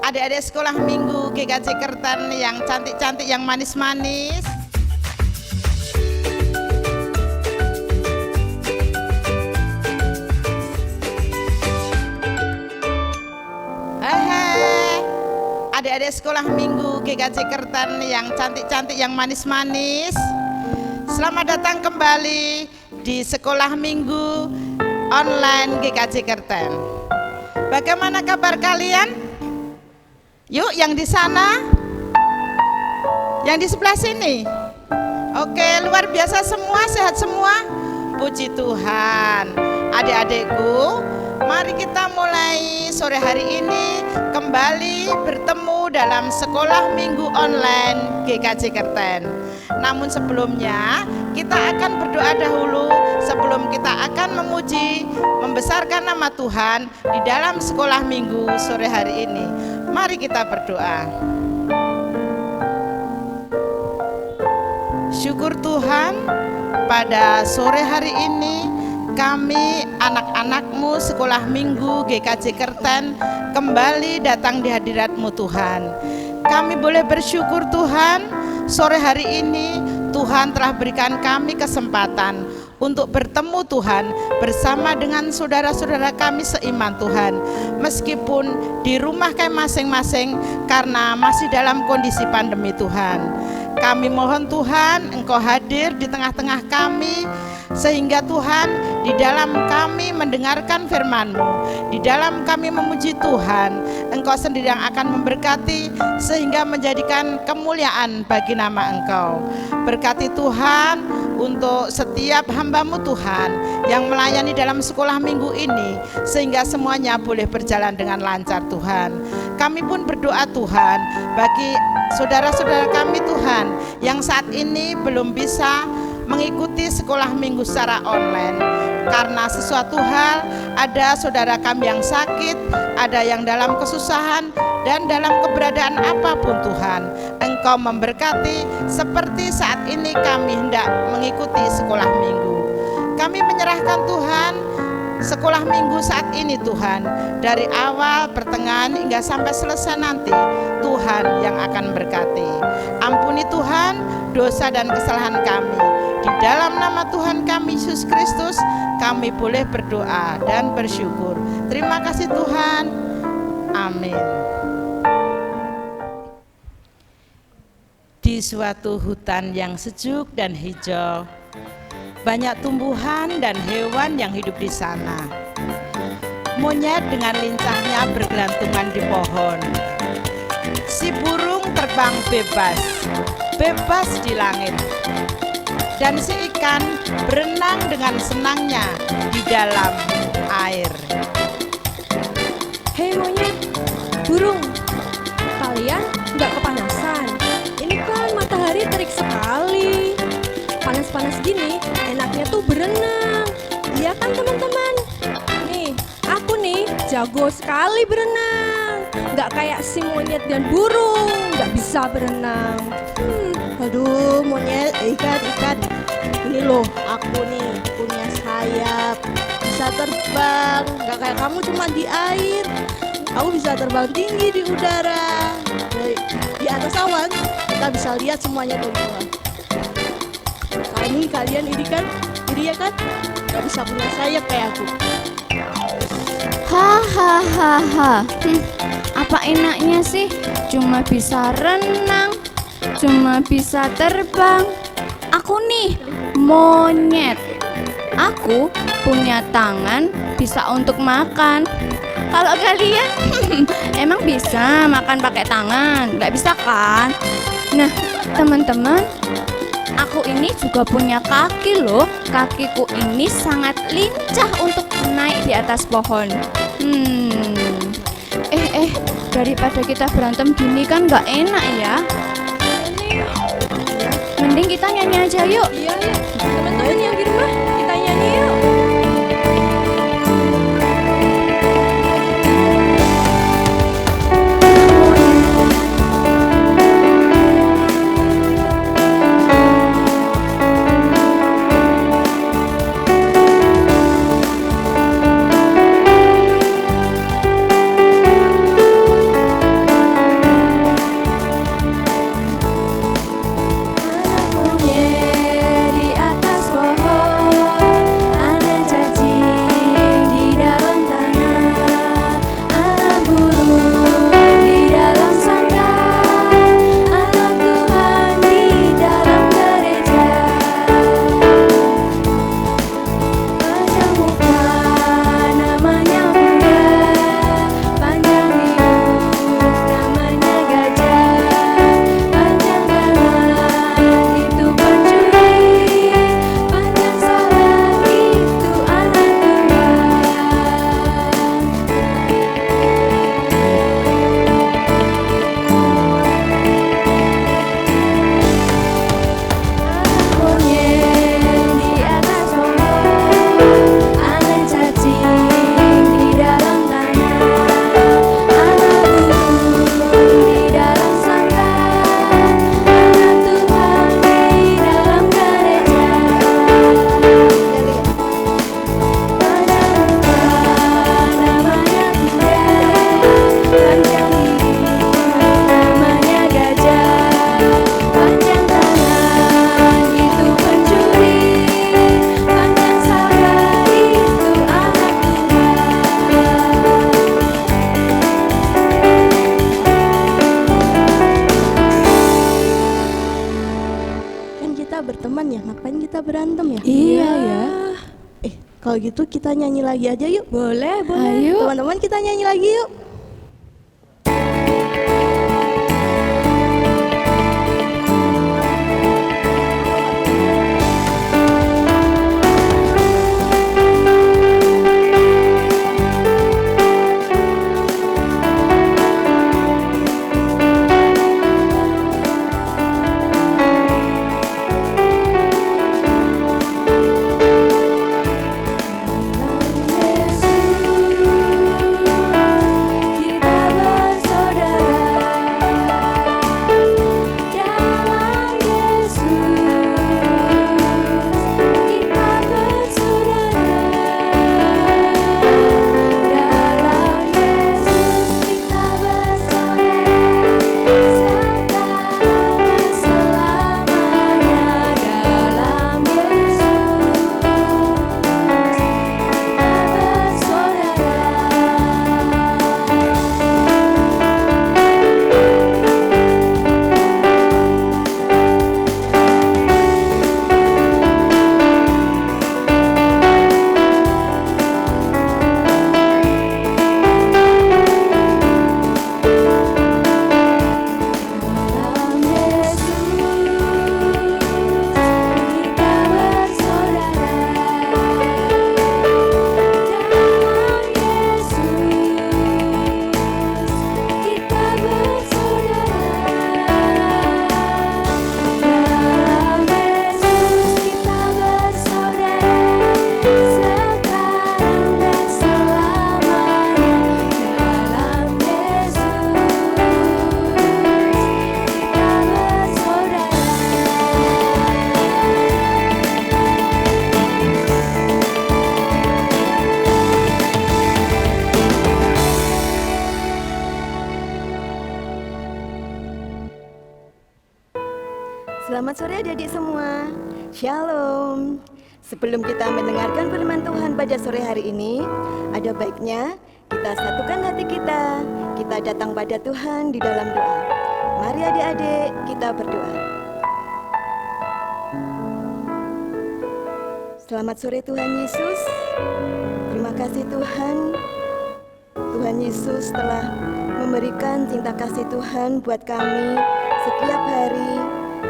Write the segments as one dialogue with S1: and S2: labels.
S1: Adik-adik sekolah minggu GKJ Kerten yang cantik-cantik, yang manis-manis. Adik-adik sekolah minggu GKJ Kerten yang cantik-cantik, yang manis-manis. Selamat datang kembali di sekolah minggu online GKJ Kerten. Bagaimana kabar kalian? Yuk, yang di sana, yang di sebelah sini. Oke, luar biasa semua, sehat semua. Puji Tuhan. Adik-adikku, mari kita mulai sore hari ini kembali bertemu dalam sekolah minggu online GKJ Kerten. Namun sebelumnya kita akan berdoa dahulu sebelum kita akan memuji, membesarkan nama Tuhan di dalam sekolah minggu sore hari ini. Mari kita berdoa. Syukur Tuhan, pada sore hari ini kami anak-anakmu sekolah minggu GKJ Kerten kembali datang di hadirat-Mu Tuhan. Kami boleh bersyukur Tuhan, sore hari ini Tuhan telah berikan kami kesempatan untuk bertemu Tuhan bersama dengan saudara-saudara kami seiman Tuhan. Meskipun di rumah kami masing-masing karena masih dalam kondisi pandemi Tuhan. Kami mohon Tuhan Engkau hadir di tengah-tengah kami, sehingga Tuhan di dalam kami mendengarkan firman-Mu, di dalam kami memuji Tuhan, Engkau sendiri yang akan memberkati sehingga menjadikan kemuliaan bagi nama Engkau. Berkati Tuhan untuk setiap hamba-Mu Tuhan yang melayani dalam sekolah minggu ini, sehingga semuanya boleh berjalan dengan lancar Tuhan. Kami pun berdoa Tuhan bagi saudara-saudara kami Tuhan yang saat ini belum bisa mengikuti sekolah minggu secara online karena sesuatu hal, ada saudara kami yang sakit, ada yang dalam kesusahan dan dalam keberadaan apapun Tuhan, Engkau memberkati seperti saat ini kami hendak mengikuti sekolah minggu. Kami menyerahkan Tuhan sekolah minggu saat ini Tuhan, dari awal, pertengahan hingga sampai selesai nanti Tuhan yang akan berkati. Ampuni Tuhan dosa dan kesalahan kami. Di dalam nama Tuhan kami Yesus Kristus kami boleh berdoa dan bersyukur. Terima kasih Tuhan. Amin. Di suatu hutan yang sejuk dan hijau, banyak tumbuhan dan hewan yang hidup di sana. Monyet dengan lincahnya bergelantungan di pohon. Si burung terbang bebas di langit. Dan si ikan berenang dengan senangnya di dalam air.
S2: Hei monyet, burung, kalian nggak kepanasan? Ini kan matahari terik sekali. Panas-panas gini, enaknya tuh berenang. Iya kan teman-teman? Nih, aku nih jago sekali berenang. Nggak kayak si monyet dan burung, nggak bisa berenang.
S3: Aduh monyet, ikan. Ini loh, aku nih punya sayap, bisa terbang. Gak kayak kamu cuma di air. Aku bisa terbang tinggi di udara. Di atas awan kita bisa lihat semuanya teman-teman. Kalian iri ya kan? Gak bisa punya sayap kayak aku.
S4: Hahaha. Apa enaknya sih? Cuma bisa renang, cuma bisa terbang. Aku nih monyet. Aku punya tangan bisa untuk makan. Kalau kalian emang bisa makan pakai tangan? Nggak bisa kan? Nah teman-teman, aku ini juga punya kaki loh. Kakiku ini sangat lincah untuk naik di atas pohon. Daripada kita berantem gini kan nggak enak ya. Mending kita nyanyi aja yuk.
S2: Iya, teman-teman yang di rumah, kita nyanyi yuk.
S3: Kalau gitu kita nyanyi lagi aja yuk.
S2: Boleh, boleh.
S4: Ayo.
S3: Teman-teman kita nyanyi lagi yuk.
S5: Selamat sore adik-adik semua. Shalom. Sebelum kita mendengarkan firman Tuhan pada sore hari ini, ada baiknya kita satukan hati kita. Kita datang pada Tuhan di dalam doa. Mari adik-adik kita berdoa. Selamat sore Tuhan Yesus. Terima kasih Tuhan. Tuhan Yesus telah memberikan cinta kasih Tuhan buat kami setiap hari.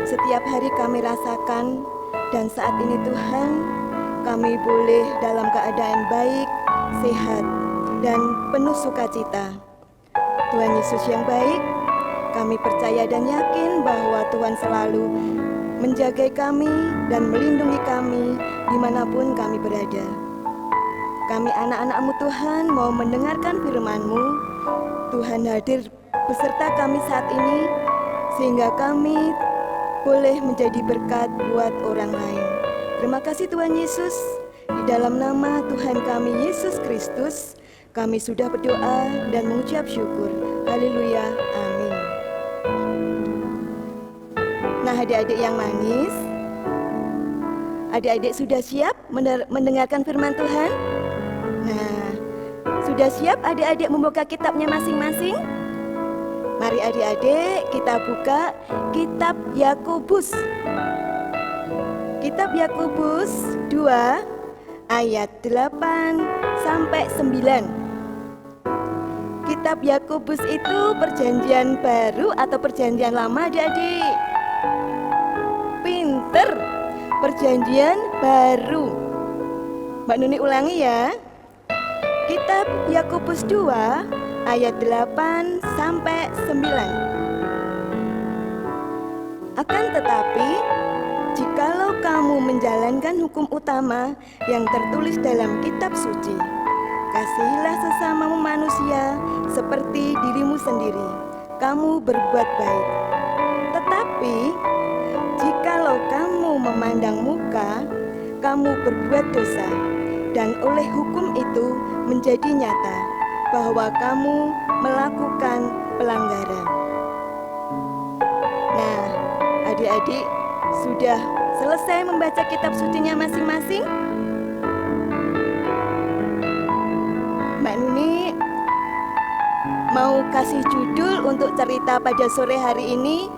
S5: Setiap hari kami rasakan, dan saat ini Tuhan, kami boleh dalam keadaan baik, sehat, dan penuh sukacita. Tuhan Yesus yang baik, kami percaya dan yakin bahwa Tuhan selalu menjaga kami dan melindungi kami dimanapun kami berada. Kami anak-anak-Mu Tuhan mau mendengarkan firman-Mu. Tuhan hadir beserta kami saat ini, sehingga kami boleh menjadi berkat buat orang lain. Terima kasih Tuhan Yesus. Di dalam nama Tuhan kami Yesus Kristus, kami sudah berdoa dan mengucap syukur. Haleluya, amin. Nah adik-adik yang manis, adik-adik sudah siap mendengarkan firman Tuhan? Nah, sudah siap adik-adik membuka kitabnya masing-masing? Mari adik-adik kita buka kitab Yakobus. Kitab Yakobus 2 ayat 8 sampai 9. Kitab Yakobus itu perjanjian baru atau perjanjian lama adik-adik? Pinter, perjanjian baru. Mbak Nuni ulangi ya. Kitab Yakobus 2 ayat 8 sampai 9. Akan tetapi, jikalau kamu menjalankan hukum utama yang tertulis dalam kitab suci, kasihilah sesamamu manusia seperti dirimu sendiri. Kamu berbuat baik. Tetapi, jikalau kamu memandang muka, kamu berbuat dosa, dan oleh hukum itu menjadi nyata bahwa kamu melakukan pelanggaran. Nah, adik-adik sudah selesai membaca kitab sucinya masing-masing? Mbak Nuni mau kasih judul untuk cerita pada sore hari ini,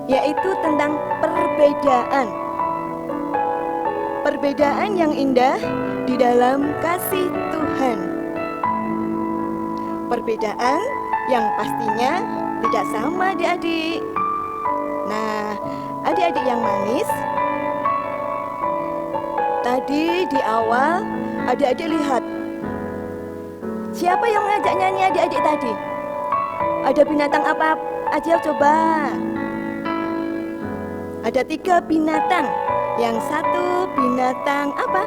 S5: yaitu tentang perbedaan. perbedaan yang indah di dalam kasih Tuhan. Perbedaan yang pastinya tidak sama adik-adik. Nah, adik-adik yang manis, tadi di awal adik-adik lihat siapa yang ngajak nyanyi adik-adik tadi? Ada binatang apa aja coba? Ada 3 binatang. Yang satu binatang apa?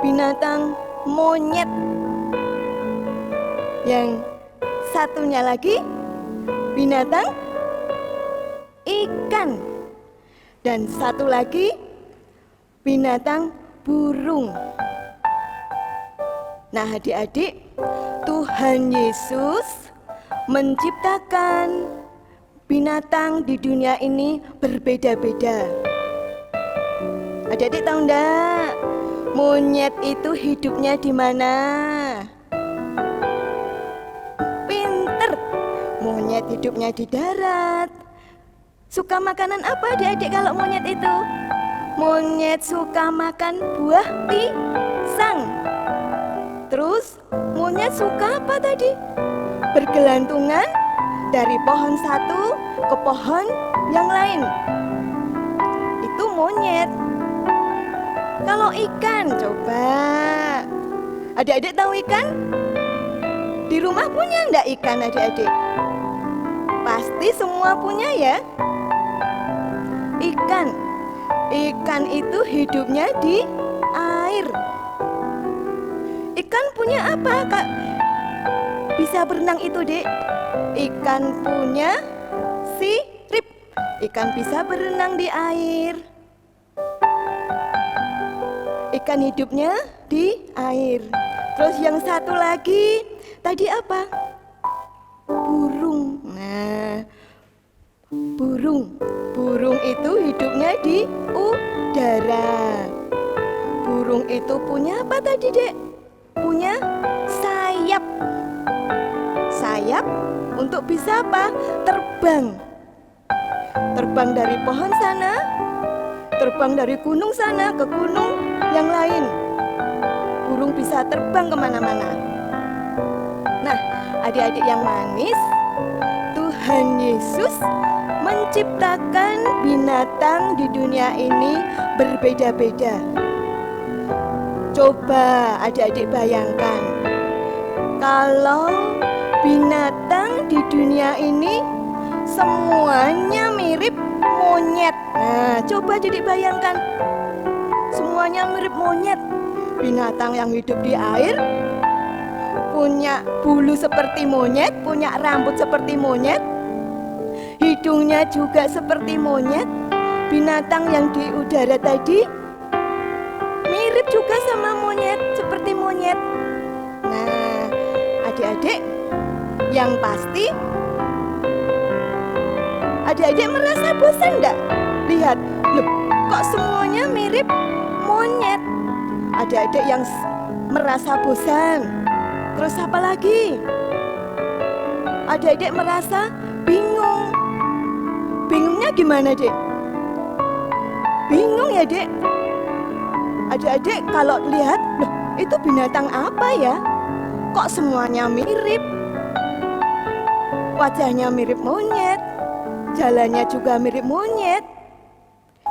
S5: Binatang monyet. Yang satunya lagi binatang ikan. Dan satu lagi binatang burung. Nah, adik-adik, Tuhan Yesus menciptakan binatang di dunia ini berbeda-beda. Adik-adik tahu enggak? Monyet itu hidupnya di mana? Pinter. Monyet hidupnya di darat. Suka makanan apa adik-adik kalau monyet itu? Monyet suka makan buah pisang. Terus monyet suka apa tadi? Bergelantungan dari pohon satu ke pohon yang lain. Itu monyet. Kalau ikan, coba. Adik-adik tahu ikan? Di rumah punya enggak ikan adik-adik? Pasti semua punya ya. Ikan itu hidupnya di air. Ikan punya apa, Kak? Bisa berenang itu, Dek? Ikan punya sirip. Ikan bisa berenang di air. Ikan hidupnya di air. Terus yang satu lagi, tadi apa? Burung. Nah, burung itu hidupnya di udara. Burung itu punya apa tadi, Dek? Punya sayap. Sayap untuk bisa apa? Terbang. Terbang dari pohon sana, terbang dari gunung sana ke gunung yang lain. Burung bisa terbang kemana-mana. Nah, adik-adik yang manis, Tuhan Yesus menciptakan binatang di dunia ini berbeda-beda. Coba adik-adik bayangkan, kalau binatang di dunia ini semuanya mirip monyet. Nah, coba jadi bayangkan, semuanya mirip monyet. Binatang yang hidup di air, punya bulu seperti monyet, punya rambut seperti monyet, hidungnya juga seperti monyet. Binatang yang di udara tadi mirip juga sama monyet, seperti monyet. Nah, adik-adik, yang pasti adik-adik merasa bosan enggak? Lihat, loh, kok semuanya mirip monyet? Adik-adik yang merasa bosan. Terus apa lagi? Adik-adik merasa bingung. Bingungnya gimana, Dek? Bingung ya, Dek? Adik-adik kalau lihat, loh, itu binatang apa ya? Kok semuanya mirip? Wajahnya mirip monyet, jalannya juga mirip monyet,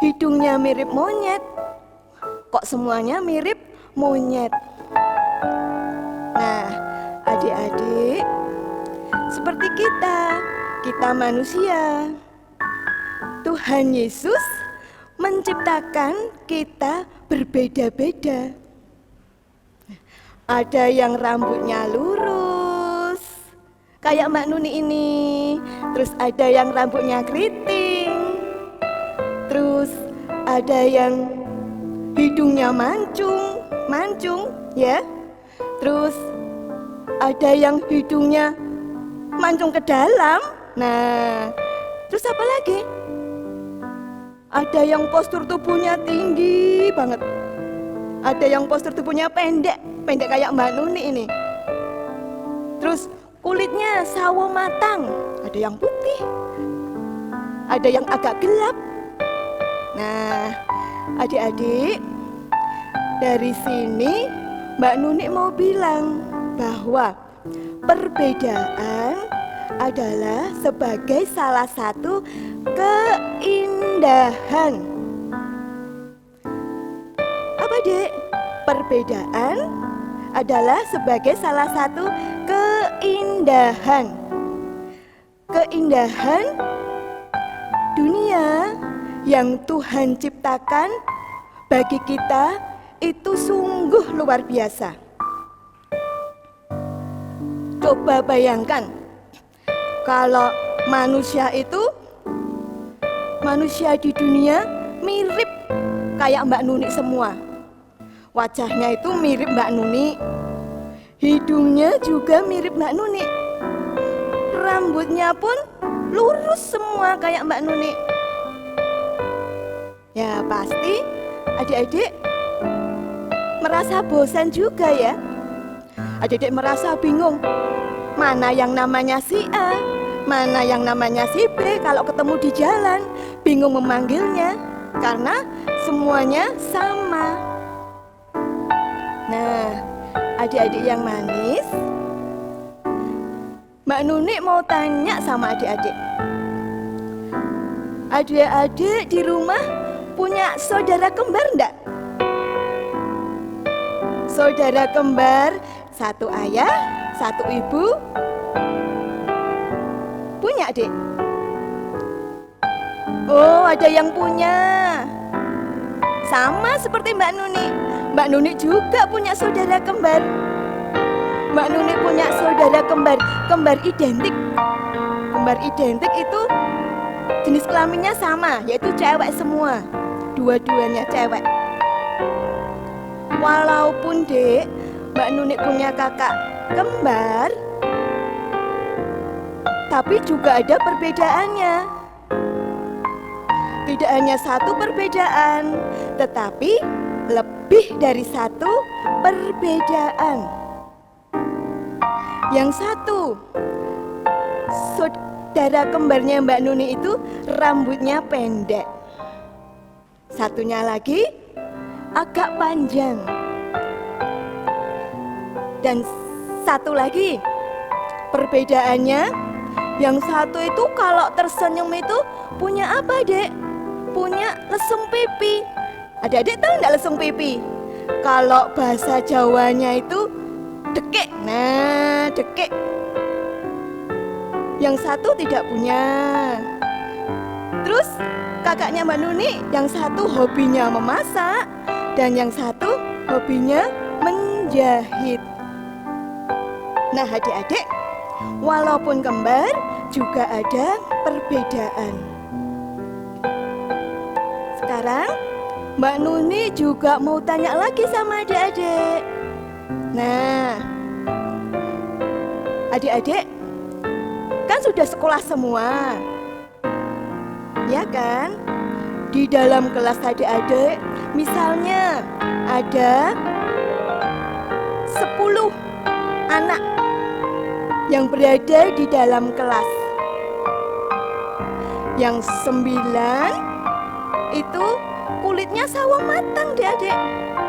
S5: hidungnya mirip monyet. Kok semuanya mirip monyet? Nah, adik-adik, seperti kita manusia, Tuhan Yesus menciptakan kita berbeda-beda. Ada yang rambutnya lurus, kayak Mbak Nuni ini. Terus ada yang rambutnya keriting. Terus ada yang hidungnya mancung, ya. Terus ada yang hidungnya mancung ke dalam. Nah, terus apa lagi? Ada yang postur tubuhnya tinggi banget. Ada yang postur tubuhnya pendek kayak Mbak Nuni ini. Terus kulitnya sawo matang. Ada yang putih, ada yang agak gelap. Nah, adik-adik, Dari sini Mbak Nuni mau bilang bahwa perbedaan adalah sebagai salah satu keindahan. Apa, Dek? Perbedaan adalah sebagai salah satu keindahan. Keindahan dunia yang Tuhan ciptakan bagi kita itu sungguh luar biasa. Coba bayangkan kalau manusia di dunia mirip kayak Mbak Nuni semua. Wajahnya itu mirip Mbak Nuni, hidungnya juga mirip Mbak Nuni, rambutnya pun lurus semua kayak Mbak Nuni. Ya pasti adik-adik merasa bosan juga ya. Adik-adik merasa bingung, mana yang namanya si A, mana yang namanya si B. Kalau ketemu di jalan bingung memanggilnya karena semuanya sama. Nah, adik-adik yang manis, Mbak Nuni mau tanya sama adik-adik. Adik-adik di rumah punya saudara kembar enggak? Saudara kembar, satu ayah, satu ibu. Punya, Adik? Oh, ada yang punya. Sama seperti Mbak Nuni. Mbak Nuni juga punya saudara kembar. Mbak Nuni punya saudara kembar identik. Kembar identik itu jenis kelaminnya sama, yaitu cewek semua. Dua-duanya cewek. Walaupun, Dek, Mbak Nuni punya kakak kembar, tapi juga ada perbedaannya. Tidak hanya satu perbedaan, tetapi lebih dari satu perbedaan. Yang satu, saudara kembarnya Mbak Nuni itu rambutnya pendek. Satunya lagi agak panjang. Dan satu lagi perbedaannya, yang satu itu kalau tersenyum itu punya apa, Dek? Punya lesung pipi. Adik-adik tahu enggak lesung pipi? Kalau bahasa Jawanya itu dekik. Nah, dekik. Yang satu tidak punya. Terus kakaknya Mbak Nuni, yang satu hobinya memasak dan yang satu hobinya menjahit. Nah, adik-adik, walaupun kembar juga ada perbedaan. Sekarang Mbak Nuni juga mau tanya lagi sama adik-adik. Nah, adik-adik kan sudah sekolah semua, ya kan? Di dalam kelas adik-adik, misalnya ada 10 anak yang berada di dalam kelas. Yang 9 itu kulitnya sawo matang, Adik.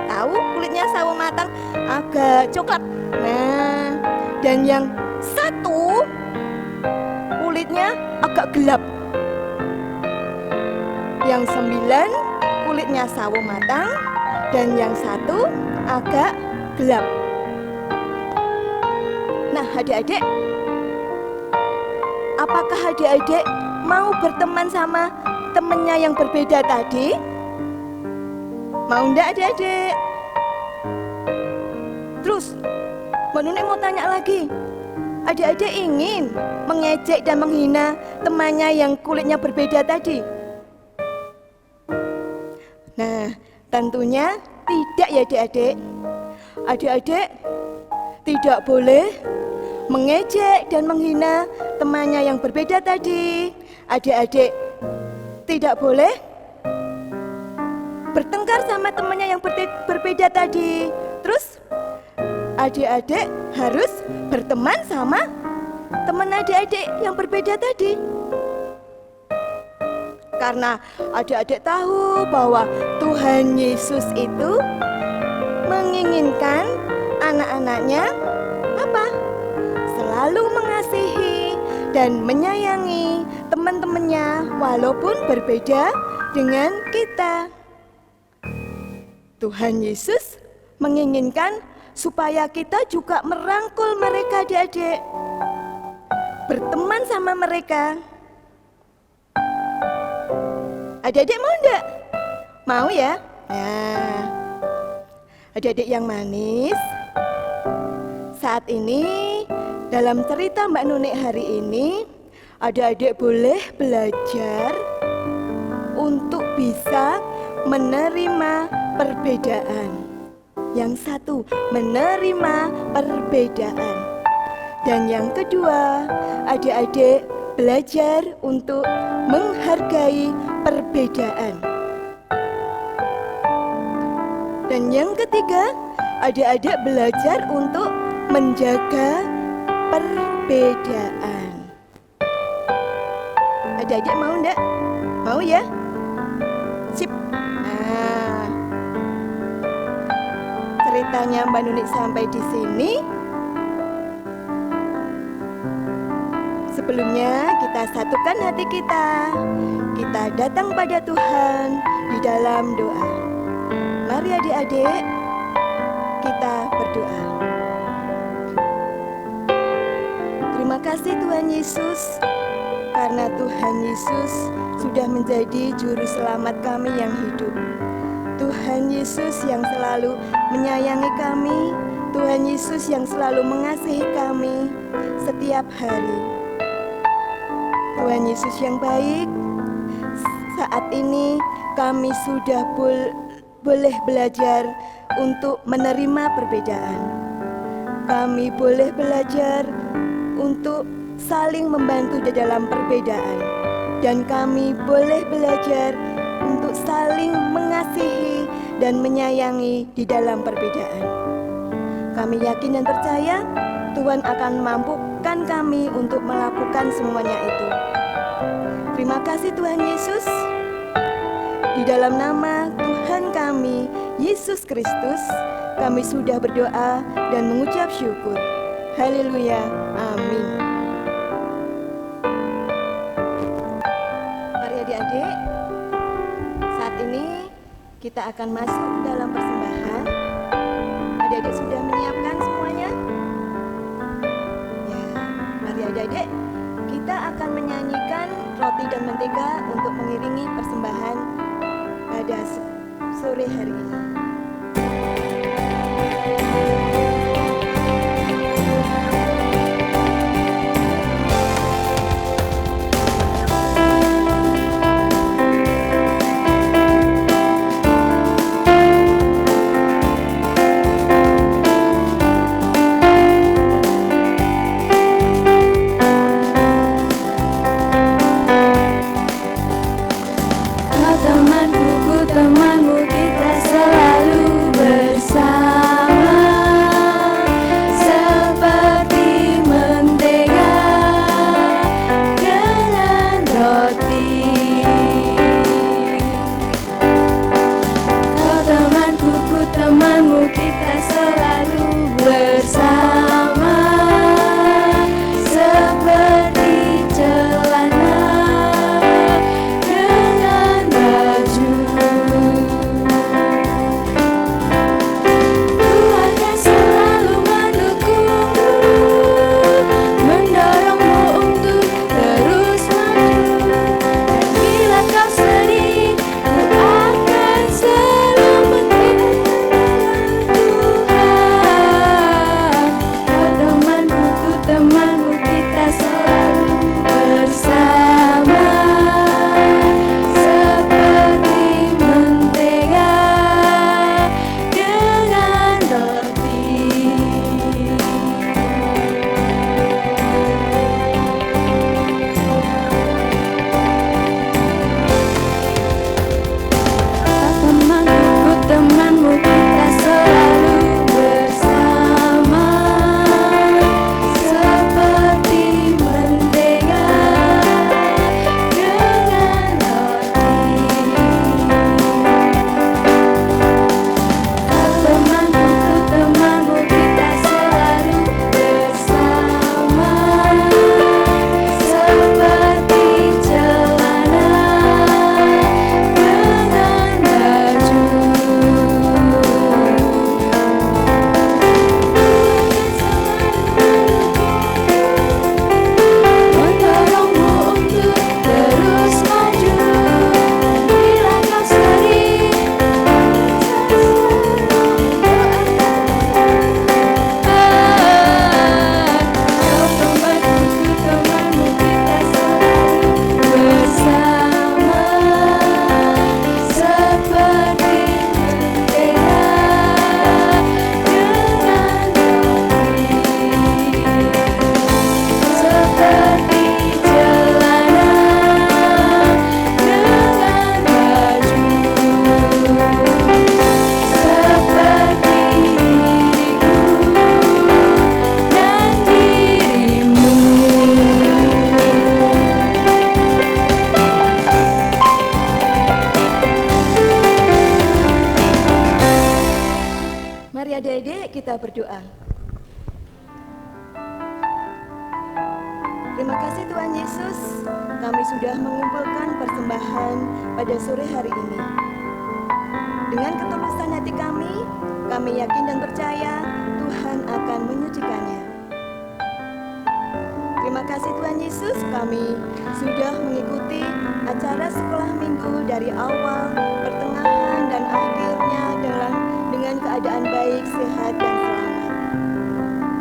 S5: Tahu kulitnya sawo matang agak coklat. Nah, dan yang 1 kulitnya agak gelap. Yang 9 kulitnya sawo matang dan yang 1 agak gelap. Nah, adik-adik, apakah adik-adik mau berteman sama temennya yang berbeda tadi? Mau enggak, adik-adik? Terus, Mbak Nuni mau tanya lagi. Adik-adik ingin mengejek dan menghina temannya yang kulitnya berbeda tadi? Nah, tentunya tidak ya, adik-adik. Adik-adik tidak boleh mengejek dan menghina temannya yang berbeda tadi. Adik-adik tidak boleh bertengkar sama temannya yang berbeda tadi. Terus adik-adik harus berteman sama teman adik-adik yang berbeda tadi. Karena adik-adik tahu bahwa Tuhan Yesus itu menginginkan anak-anaknya apa? Selalu mengasihi dan menyayangi teman-temannya walaupun berbeda dengan kita. Tuhan Yesus menginginkan supaya kita juga merangkul mereka, adik-adik. Berteman sama mereka. Adik-adik mau enggak? Mau ya? Nah, adik-adik yang manis, saat ini dalam cerita Mbak Nunik hari ini, adik-adik boleh belajar untuk bisa menerima perbedaan. Yang satu, menerima perbedaan. Dan yang kedua, adik-adik belajar untuk menghargai perbedaan. Dan yang ketiga, adik-adik belajar untuk menjaga perbedaan. Adik-adik mau enggak? Mau ya? Sip. Nah, ceritanya Mbak Nunik sampai di sini. Sebelumnya kita satukan hati kita. Kita datang pada Tuhan di dalam doa. Mari adik-adik, kita berdoa. Terima kasih Tuhan Yesus, karena Tuhan Yesus sudah menjadi juru selamat kami yang hidup. Tuhan Yesus yang selalu menyayangi kami, Tuhan Yesus yang selalu mengasihi kami setiap hari. Tuhan Yesus yang baik, saat ini kami sudah boleh belajar untuk menerima perbedaan. Kami boleh belajar untuk saling membantu di dalam perbedaan. Dan kami boleh belajar untuk saling mengasihi dan menyayangi di dalam perbedaan. Kami yakin dan percaya Tuhan akan mampukan kami untuk melakukan semuanya itu. Terima kasih Tuhan Yesus. Di dalam nama Tuhan kami, Yesus Kristus, kami sudah berdoa dan mengucap syukur. Haleluya. Amin. Mari adik-adik, saat ini kita akan masuk dalam persembahan. Adik-adik sudah menyiapkan semuanya? Ya, mari adik-adik, kita akan menyanyikan Roti dan Mentega untuk mengiringi persembahan pada sore hari ini.
S4: Kau temanku, ku temanmu, kita selalu
S5: berdoa. Terima kasih Tuhan Yesus, kami sudah mengumpulkan persembahan pada sore hari ini. Dengan ketulusan hati kami yakin dan percaya Tuhan akan menyucikannya. Terima kasih Tuhan Yesus, kami sudah mengikuti acara sekolah minggu dari awal, pertengahan, dan akhirnya dengan keadaan baik, sehat, dan selamat.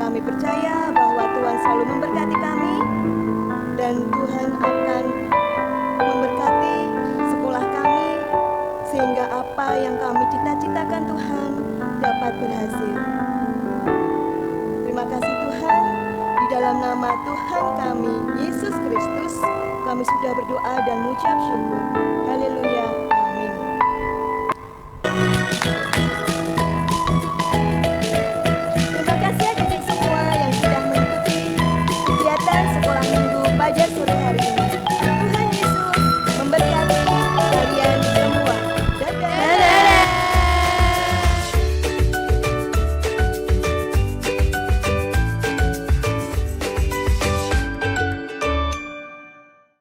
S5: Kami percaya bahwa Tuhan selalu memberkati kami, dan Tuhan akan memberkati sekolah kami, sehingga apa yang kami cita-citakan Tuhan dapat berhasil. Terima kasih Tuhan, di dalam nama Tuhan kami, Yesus Kristus, kami sudah berdoa dan mengucap syukur. Haleluya, amin. Terima kasih adik-adik semua yang sudah mengikuti kegiatan sekolah minggu pada sore hari ini.